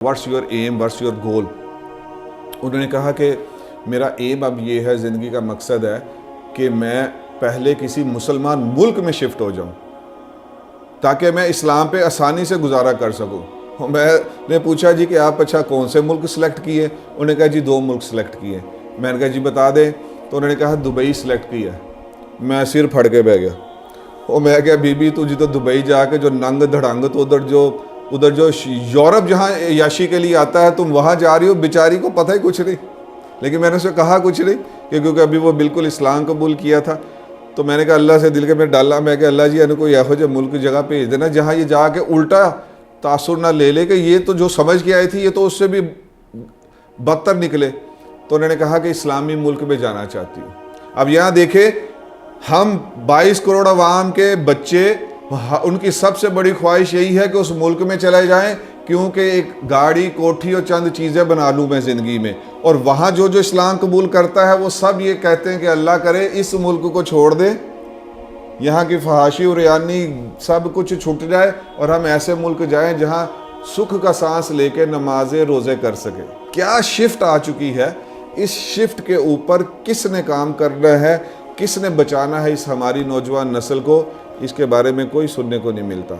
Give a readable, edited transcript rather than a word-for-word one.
What's your aim, what's your goal? انہوں نے کہا کہ میرا ایم اب یہ ہے، زندگی کا مقصد ہے کہ میں پہلے کسی مسلمان ملک میں شفٹ ہو جاؤں تاکہ میں اسلام پہ آسانی سے گزارا کر سکوں۔ میں نے پوچھا جی کہ آپ اچھا کون سے ملک سلیکٹ کیے؟ انہوں نے کہا جی 2 ملک سلیکٹ کیے۔ میں نے کہا جی بتا دیں، تو انہوں نے کہا دبئی سلیکٹ کیا۔ میں سر پھڑ کے بیٹھ گیا۔ اور میں کہا بی بی تجھے تو دبئی جا کے جو ننگ دھڑنگ تو ادھر جو یورپ جہاں عیاشی کے لیے آتا ہے تم وہاں جا رہی ہو، بیچاری کو پتہ ہی کچھ نہیں۔ لیکن میں نے اسے کہا کچھ نہیں کیونکہ ابھی وہ بالکل اسلام قبول کیا تھا۔ تو میں نے کہا اللہ سے دل کے میں ڈالا، میں کہ اللہ جی انہیں کوئی ایہو جہ ملک جگہ بھیج دینا جہاں یہ جا کے الٹا تاثر نہ لے لے کہ یہ تو جو سمجھ کے آئی تھی یہ تو اس سے بھی بدتر نکلے۔ تو انہوں نے کہا کہ اسلامی ملک میں جانا چاہتی ہوں۔ اب یہاں دیکھیں، ہم 22 کروڑ عوام کے بچے، ان کی سب سے بڑی خواہش یہی ہے کہ اس ملک میں چلے جائیں کیونکہ ایک گاڑی، کوٹھی اور چند چیزیں بنا لوں میں زندگی میں، اور وہاں جو اسلام قبول کرتا ہے وہ سب یہ کہتے ہیں کہ اللہ کرے اس ملک کو چھوڑ دے، یہاں کی فحاشی اور ریانی سب کچھ چھٹ جائے اور ہم ایسے ملک جائیں جہاں سکھ کا سانس لے کے نمازیں روزے کر سکے۔ کیا شفٹ آ چکی ہے! اس شفٹ کے اوپر کس نے کام کرنا ہے، کس نے بچانا ہے اس ہماری نوجوان نسل کو، اس کے بارے میں کوئی سننے کو نہیں ملتا۔